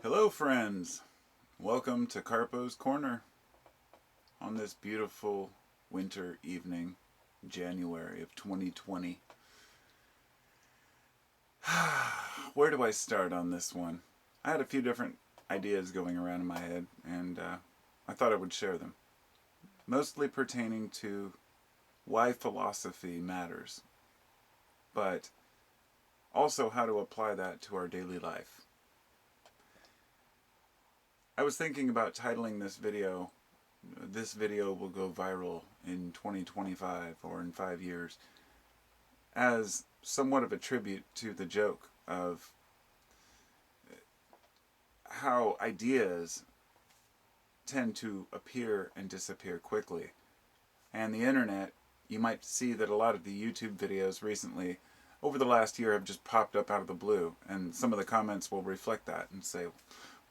Hello, friends. Welcome to Carpo's Corner on this beautiful winter evening, January of 2020. Where do I start on this one? I had a few different ideas going around in my head, and I thought I would share them. Mostly pertaining to why philosophy matters, but also how to apply that to our daily life. I was thinking about titling this video will go viral in 2025 or in 5 years, as somewhat of a tribute to the joke of how ideas tend to appear and disappear quickly. And the internet, you might see that a lot of the YouTube videos recently, over the last year, have just popped up out of the blue, and some of the comments will reflect that and say,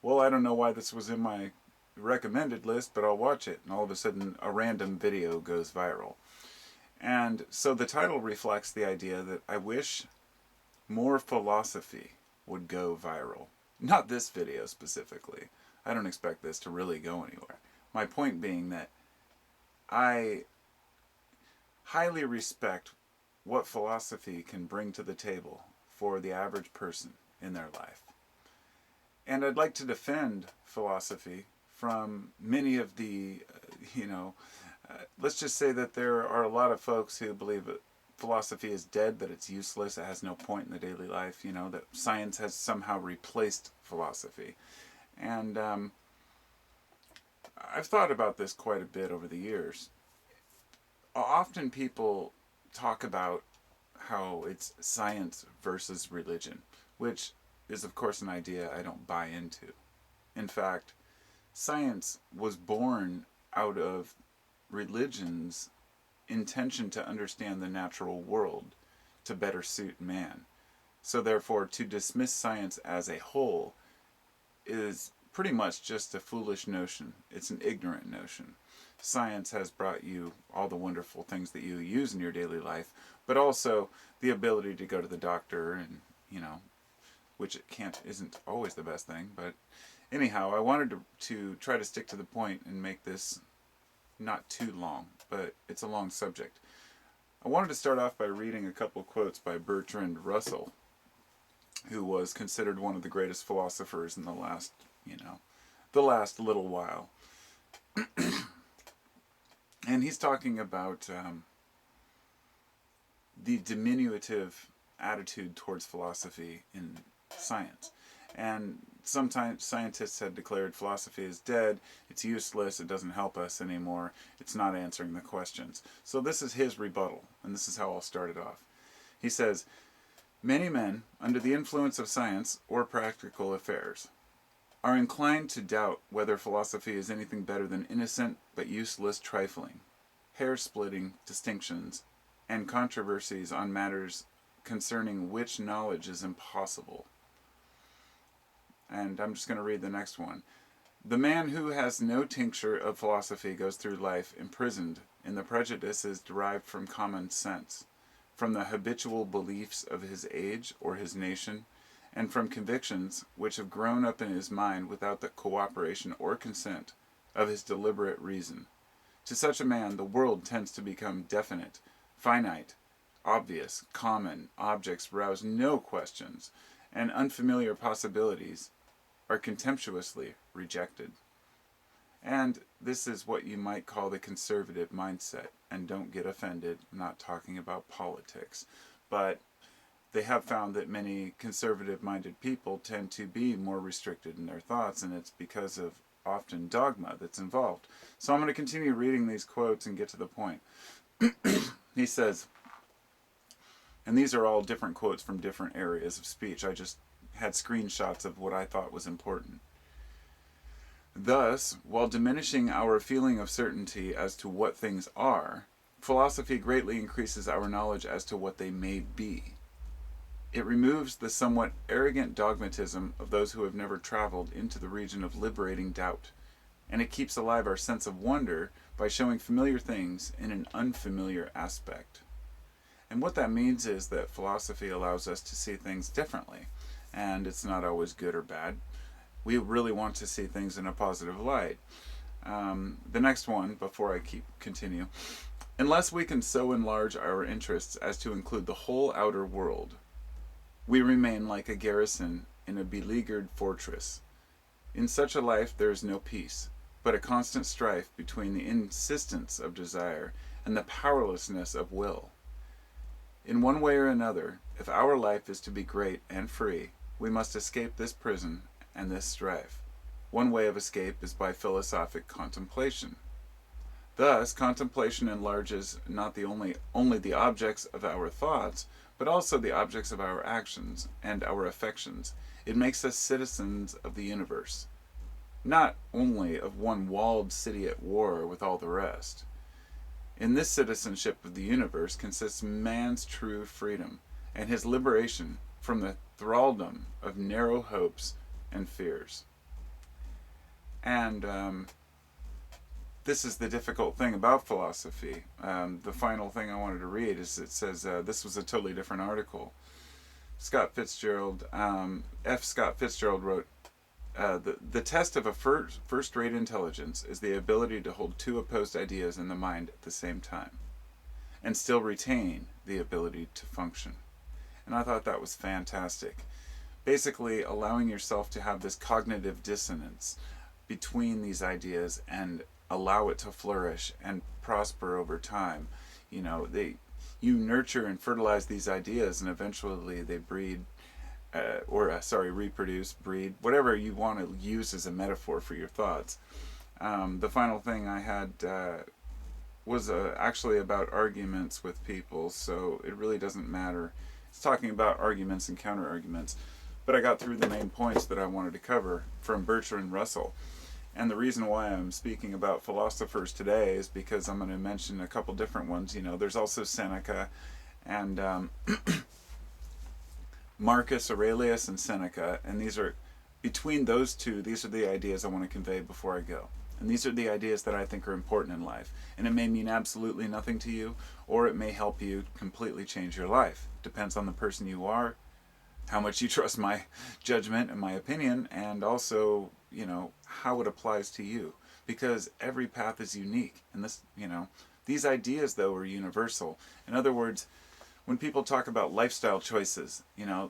well, I don't know why this was in my recommended list, but I'll watch it. And all of a sudden, a random video goes viral. And so the title reflects the idea that I wish more philosophy would go viral. Not this video specifically. I don't expect this to really go anywhere. My point being that I highly respect what philosophy can bring to the table for the average person in their life. And I'd like to defend philosophy from many of the, let's just say that there are a lot of folks who believe that philosophy is dead, that it's useless, it has no point in the daily life, that science has somehow replaced philosophy. And I've thought about this quite a bit over the years. Often people talk about how it's science versus religion, which is of course an idea I don't buy into. In fact, science was born out of religion's intention to understand the natural world to better suit man. So therefore, to dismiss science as a whole is pretty much just a foolish notion. It's an ignorant notion. Science has brought you all the wonderful things that you use in your daily life, but also the ability to go to the doctor and, which isn't always the best thing, but anyhow, I wanted to try to stick to the point and make this not too long, but it's a long subject. I wanted to start off by reading a couple quotes by Bertrand Russell, who was considered one of the greatest philosophers in the last little while. And he's talking about the diminutive attitude towards philosophy in science. And sometimes scientists had declared philosophy is dead, it's useless, it doesn't help us anymore, it's not answering the questions. So this is his rebuttal, and this is how I'll start it off. He says, many men, under the influence of science or practical affairs, are inclined to doubt whether philosophy is anything better than innocent but useless trifling, hair-splitting distinctions, and controversies on matters concerning which knowledge is impossible. And I'm just going to read the next one. The man who has no tincture of philosophy goes through life imprisoned in the prejudices derived from common sense, from the habitual beliefs of his age or his nation, and from convictions which have grown up in his mind without the cooperation or consent of his deliberate reason. To such a man, the world tends to become definite, finite, obvious, common, objects rouse no questions, and unfamiliar possibilities are contemptuously rejected. And this is what you might call the conservative mindset. And don't get offended, I'm not talking about politics. But they have found that many conservative-minded people tend to be more restricted in their thoughts, and it's because of often dogma that's involved. So I'm going to continue reading these quotes and get to the point. He says, and these are all different quotes from different areas of speech. I just had screenshots of what I thought was important. Thus, while diminishing our feeling of certainty as to what things are, philosophy greatly increases our knowledge as to what they may be. It removes the somewhat arrogant dogmatism of those who have never traveled into the region of liberating doubt, and it keeps alive our sense of wonder by showing familiar things in an unfamiliar aspect. And what that means is that philosophy allows us to see things differently, and it's not always good or bad. we really want to see things in a positive light. The next one, before I continue, unless we can so enlarge our interests as to include the whole outer world, we remain like a garrison in a beleaguered fortress. In such a life there is no peace, but a constant strife between the insistence of desire and the powerlessness of will. In one way or another, if our life is to be great and free, we must escape this prison and this strife. One way of escape is by philosophic contemplation. Thus, contemplation enlarges not only the objects of our thoughts, but also the objects of our actions and our affections. It makes us citizens of the universe, not only of one walled city at war with all the rest. In this citizenship of the universe consists man's true freedom, and his liberation from the thraldom of narrow hopes and fears. And this is the difficult thing about philosophy. The final thing I wanted to read is it says, this was a totally different article. F. Scott Fitzgerald wrote, the test of a first-rate intelligence is the ability to hold two opposed ideas in the mind at the same time, and still retain the ability to function. And I thought that was fantastic. Basically, allowing yourself to have this cognitive dissonance between these ideas and allow it to flourish and prosper over time. You know, you nurture and fertilize these ideas, and eventually they reproduce, breed, whatever you want to use as a metaphor for your thoughts. The final thing I had was actually about arguments with people, so it really doesn't matter. It's talking about arguments and counter-arguments, but I got through the main points that I wanted to cover from Bertrand Russell. And the reason why I'm speaking about philosophers today is because I'm going to mention a couple different ones. You know, there's also Seneca and Marcus Aurelius and Seneca, and between those two, these are the ideas I want to convey before I go. And these are the ideas that I think are important in life. And it may mean absolutely nothing to you, or it may help you completely change your life. Depends on the person you are, how much you trust my judgment and my opinion, and also, you know, how it applies to you. Because every path is unique. And these ideas, though, are universal. In other words, when people talk about lifestyle choices,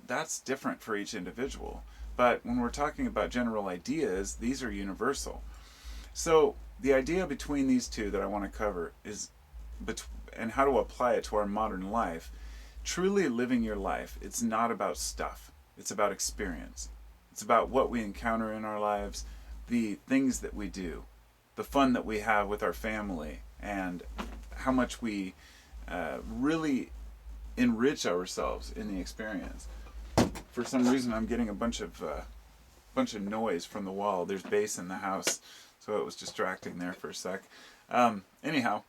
that's different for each individual. But when we're talking about general ideas, these are universal. So the idea between these two that I want to cover is, and how to apply it to our modern life. Truly living your life, it's not about stuff. It's about experience. It's about what we encounter in our lives, the things that we do, the fun that we have with our family, and how much we really enrich ourselves in the experience. For some reason, I'm getting a bunch of noise from the wall. There's bass in the house, so it was distracting there for a sec. Anyhow,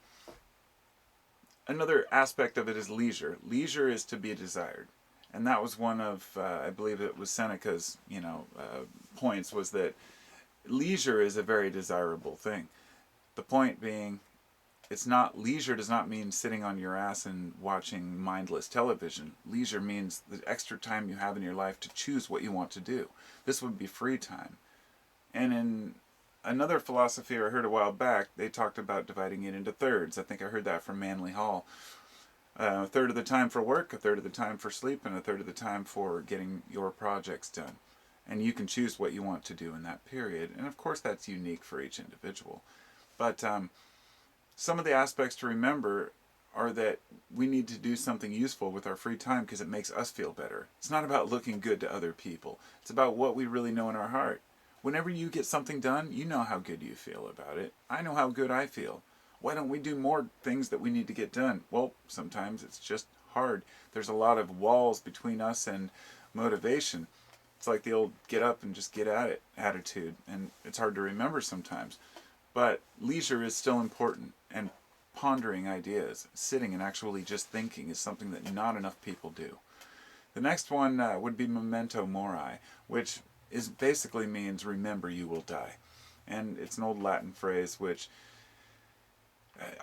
another aspect of it is leisure. Leisure is to be desired. And that was one of, I believe it was Seneca's, points, was that leisure is a very desirable thing. The point being, leisure does not mean sitting on your ass and watching mindless television. Leisure means the extra time you have in your life to choose what you want to do. This would be free time. And in another philosophy I heard a while back, they talked about dividing it into thirds. I think I heard that from Manly Hall. A third of the time for work, a third of the time for sleep, and a third of the time for getting your projects done. And you can choose what you want to do in that period. And of course that's unique for each individual. But some of the aspects to remember are that we need to do something useful with our free time because it makes us feel better. It's not about looking good to other people. It's about what we really know in our heart. Whenever you get something done, you know how good you feel about it. I know how good I feel. Why don't we do more things that we need to get done? Well, sometimes it's just hard. There's a lot of walls between us and motivation. It's like the old get up and just get at it attitude, and it's hard to remember sometimes. But leisure is still important, and pondering ideas, sitting and actually just thinking is something that not enough people do. The next one would be memento mori, which basically means remember you will die. And it's an old Latin phrase which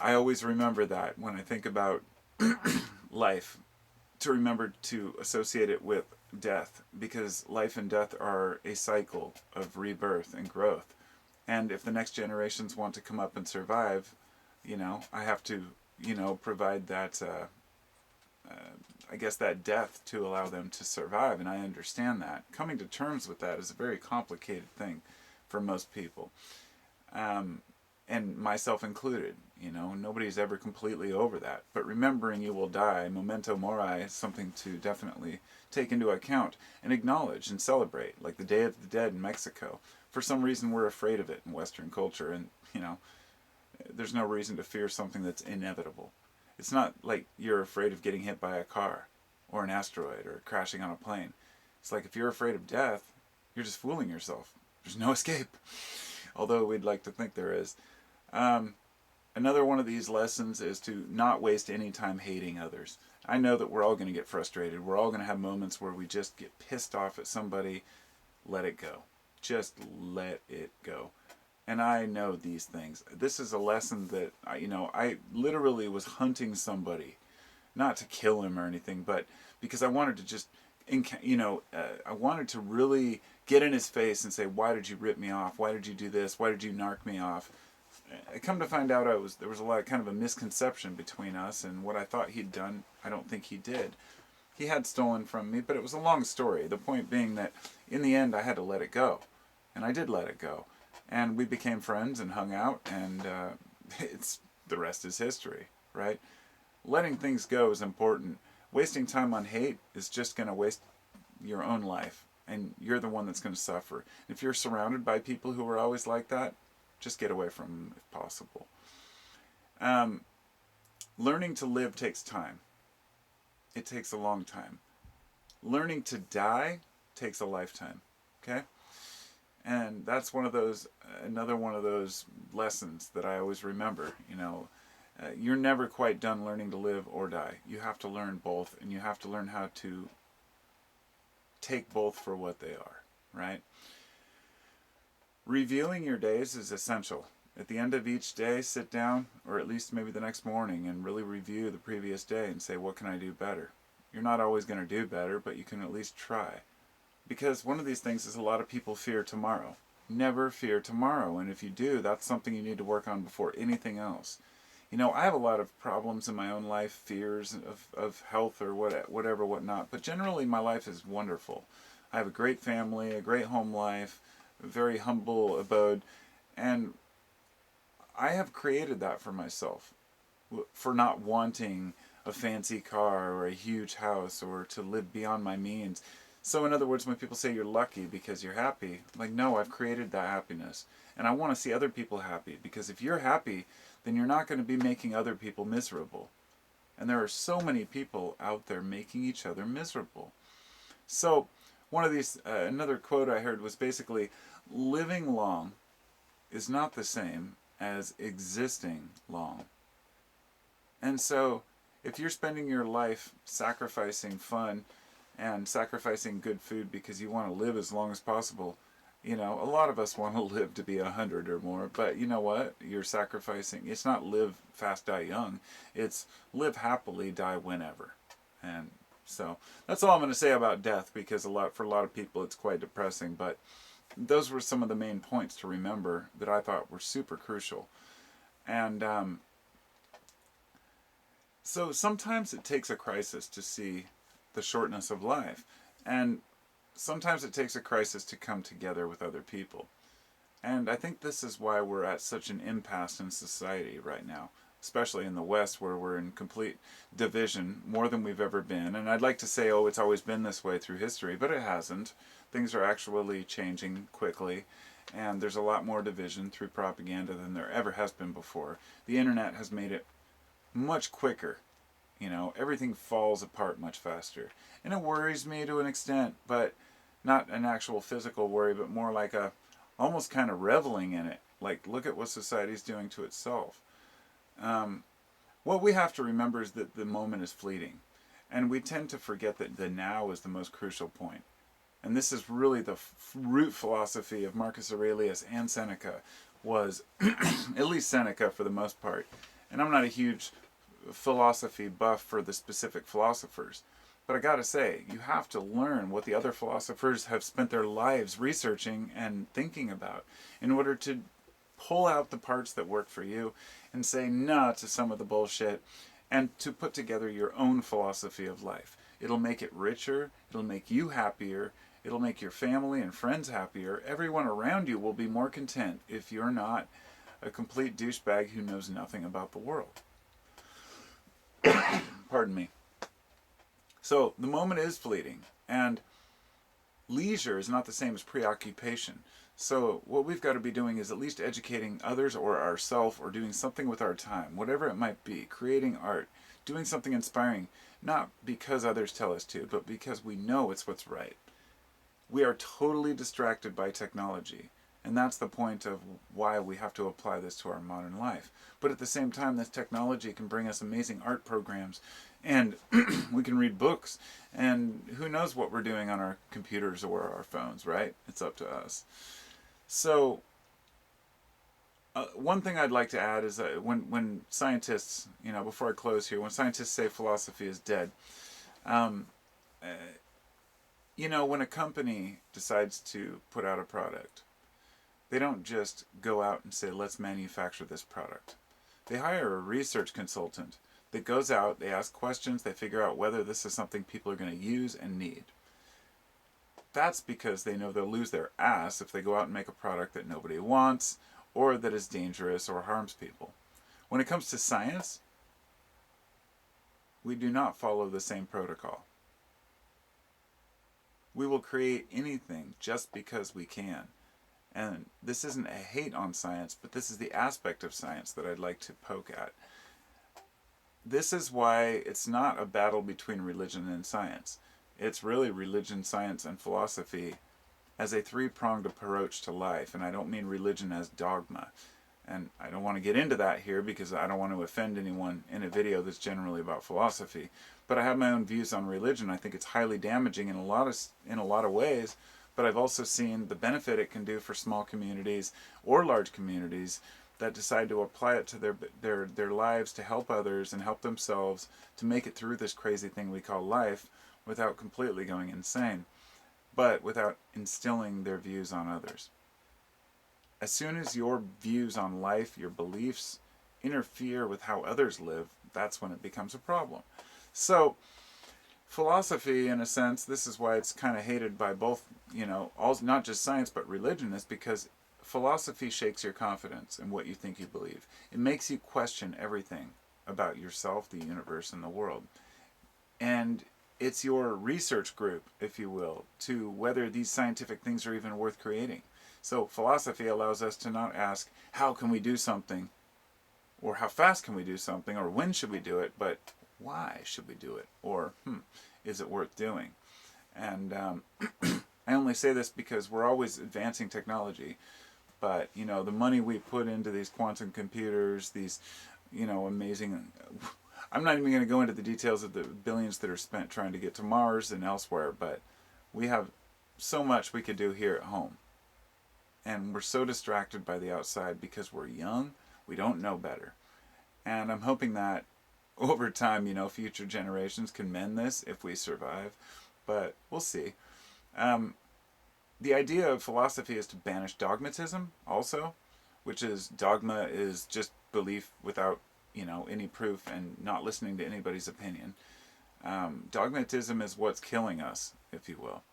I always remember that when I think about life, to remember to associate it with death, because life and death are a cycle of rebirth and growth. And if the next generations want to come up and survive, I have to, provide that, I guess, that death to allow them to survive. And I understand that. Coming to terms with that is a very complicated thing for most people, and myself included. Nobody's ever completely over that. But remembering you will die, memento mori, is something to definitely take into account and acknowledge and celebrate, like the Day of the Dead in Mexico. For some reason, we're afraid of it in Western culture, and there's no reason to fear something that's inevitable. It's not like you're afraid of getting hit by a car or an asteroid or crashing on a plane. It's like if you're afraid of death, you're just fooling yourself. There's no escape, although we'd like to think there is. Another one of these lessons is to not waste any time hating others. I know that we're all going to get frustrated. We're all going to have moments where we just get pissed off at somebody. Let it go. Just let it go. And I know these things. This is a lesson that, I literally was hunting somebody, not to kill him or anything, but because I wanted to just, I wanted to really get in his face and say, why did you rip me off? Why did you do this? Why did you narc me off? I come to find out there was a lot of kind of a misconception between us, and what I thought he'd done, I don't think he did. He had stolen from me, but it was a long story. The point being that in the end I had to let it go, and I did let it go, and we became friends and hung out, and the rest is history, right? Letting things go is important. Wasting time on hate is just going to waste your own life, and you're the one that's going to suffer. If you're surrounded by people who are always like that, just get away from them if possible. Learning to live takes time. It takes a long time. Learning to die takes a lifetime. Okay? And that's another one of those lessons that I always remember. You're never quite done learning to live or die. You have to learn both, and you have to learn how to take both for what they are, right? Reviewing your days is essential. At the end of each day, sit down, or at least maybe the next morning, and really review the previous day and say, what can I do better? You're not always going to do better, but you can at least try. Because one of these things is a lot of people fear tomorrow. Never fear tomorrow, and if you do, that's something you need to work on before anything else. I have a lot of problems in my own life, fears of health or whatever, whatnot, but generally my life is wonderful. I have a great family, a great home life, a very humble abode, and I have created that for myself, for not wanting a fancy car or a huge house or to live beyond my means. So in other words, when people say you're lucky because you're happy, like, no, I've created that happiness, and I want to see other people happy, because if you're happy, then you're not going to be making other people miserable. And there are so many people out there making each other miserable. So one of these, another quote I heard was basically, living long is not the same as existing long. And so if you're spending your life sacrificing fun and sacrificing good food because you want to live as long as possible, a lot of us want to live to be 100 or more, but you know what? You're sacrificing. It's not live fast, die young. It's live happily, die whenever. And so that's all I'm going to say about death, because for a lot of people it's quite depressing, but those were some of the main points to remember that I thought were super crucial. And so sometimes it takes a crisis to see the shortness of life, and sometimes it takes a crisis to come together with other people. And I think this is why we're at such an impasse in society right now, especially in the West, where we're in complete division, more than we've ever been. And I'd like to say, it's always been this way through history, but it hasn't. Things are actually changing quickly, and there's a lot more division through propaganda than there ever has been before. The internet has made it much quicker. Everything falls apart much faster. And it worries me to an extent, but not an actual physical worry, but more like almost kind of reveling in it. Like, look at what society's doing to itself. What we have to remember is that the moment is fleeting. And we tend to forget that the now is the most crucial point. And this is really the root philosophy of Marcus Aurelius and Seneca, was at least Seneca for the most part. And I'm not a huge philosophy buff for the specific philosophers, But I gotta say, you have to learn what the other philosophers have spent their lives researching and thinking about in order to pull out the parts that work for you and say no to some of the bullshit and to put together your own philosophy of life. It'll make it richer, it'll make you happier, it'll make your family and friends happier. Everyone around you will be more content if you're not a complete douchebag who knows nothing about the world. Pardon me. So the moment is fleeting, and leisure is not the same as preoccupation. So what we've got to be doing is at least educating others or ourselves, or doing something with our time, whatever it might be, creating art, doing something inspiring, not because others tell us to, but because we know it's what's right. We are totally distracted by technology, and that's the point of why we have to apply this to our modern life. But at the same time, this technology can bring us amazing art programs, and we can read books, and who knows what we're doing on our computers or our phones, right? It's up to us. So, one thing I'd like to add is that when scientists, before I close here, when scientists say philosophy is dead, when a company decides to put out a product, they don't just go out and say, let's manufacture this product. They hire a research consultant that goes out, they ask questions, they figure out whether this is something people are going to use and need. That's because they know they'll lose their ass if they go out and make a product that nobody wants, or that is dangerous or harms people. When it comes to science, we do not follow the same protocol. We will create anything just because we can. And this isn't a hate on science, but this is the aspect of science that I'd like to poke at. This is why it's not a battle between religion and science. It's really religion, science, and philosophy as a three-pronged approach to life. And I don't mean religion as dogma. And I don't want to get into that here because I don't want to offend anyone in a video that's generally about philosophy. But I have my own views on religion. I think it's highly damaging in a lot of ways. But I've also seen the benefit it can do for small communities or large communities that decide to apply it to their lives to help others and help themselves to make it through this crazy thing we call life without completely going insane, but without instilling their views on others. As soon as your views on life, your beliefs, interfere with how others live, that's when it becomes a problem. So, philosophy, in a sense, this is why it's kind of hated by both, not just science, but religion, is because philosophy shakes your confidence in what you think you believe. It makes you question everything about yourself, the universe, and the world. And it's your research group, if you will, to whether these scientific things are even worth creating. So philosophy allows us to not ask, how can we do something? Or how fast can we do something? Or when should we do it? But why should we do it? Or, is it worth doing? And I only say this because we're always advancing technology. But, the money we put into these quantum computers, these, amazing... I'm not even going to go into the details of the billions that are spent trying to get to Mars and elsewhere, but we have so much we could do here at home. And we're so distracted by the outside because we're young, we don't know better. And I'm hoping that over time, future generations can mend this if we survive. But we'll see. The idea of philosophy is to banish dogmatism also, which is dogma is just belief without, any proof and not listening to anybody's opinion. Dogmatism is what's killing us, if you will.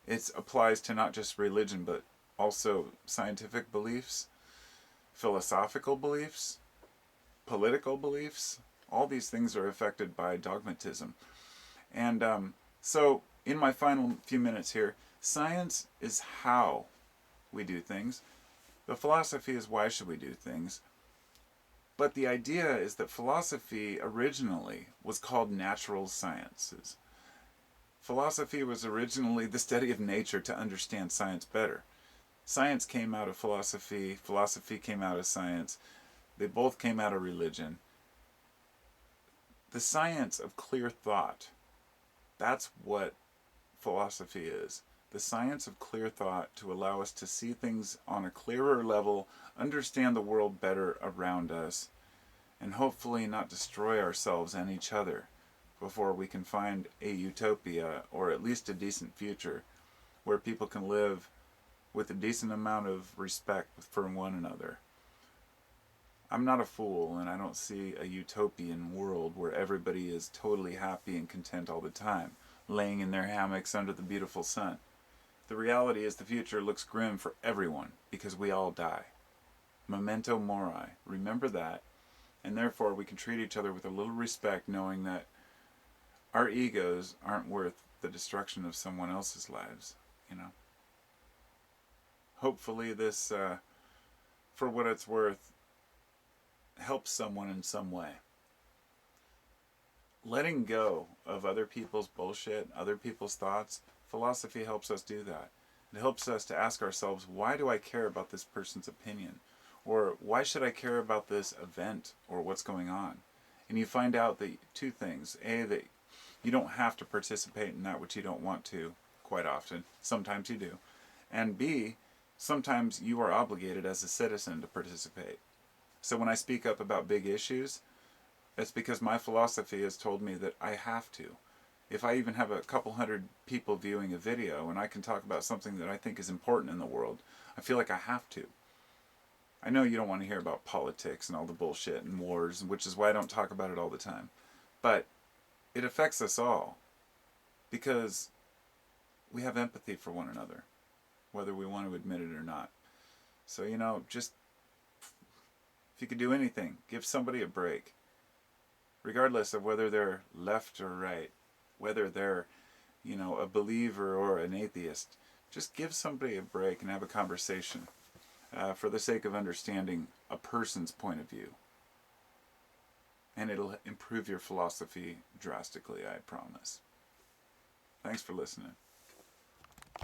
It applies to not just religion, but also scientific beliefs, philosophical beliefs, political beliefs. All these things are affected by dogmatism. And so, in my final few minutes here, science is how we do things. The philosophy is why should we do things. But the idea is that philosophy originally was called natural sciences. Philosophy was originally the study of nature to understand science better. Science came out of philosophy, philosophy came out of science, they both came out of religion. The science of clear thought, that's what philosophy is. The science of clear thought to allow us to see things on a clearer level, understand the world better around us, and hopefully not destroy ourselves and each other before we can find a utopia, or at least a decent future, where people can live with a decent amount of respect for one another. I'm not a fool, and I don't see a utopian world where everybody is totally happy and content all the time, laying in their hammocks under the beautiful sun. The reality is the future looks grim for everyone, because we all die. Memento mori. Remember that, and therefore we can treat each other with a little respect, knowing that our egos aren't worth the destruction of someone else's lives, you know. Hopefully this, for what it's worth, helps someone in some way. Letting go of other people's bullshit, other people's thoughts, philosophy helps us do that. It helps us to ask ourselves, why do I care about this person's opinion? Or why should I care about this event or what's going on? And you find out that two things. A, that you don't have to participate in that which you don't want to quite often. Sometimes you do. And B, sometimes you are obligated as a citizen to participate. So when I speak up about big issues, it's because my philosophy has told me that I have to. If I even have a couple hundred people viewing a video and I can talk about something that I think is important in the world, I feel like I have to. I know you don't want to hear about politics and all the bullshit and wars, which is why I don't talk about it all the time. But it affects us all because we have empathy for one another, whether we want to admit it or not. So, just if you could do anything, give somebody a break. Regardless of whether they're left or right, whether they're, a believer or an atheist, just give somebody a break and have a conversation for the sake of understanding a person's point of view. And it'll improve your philosophy drastically, I promise. Thanks for listening.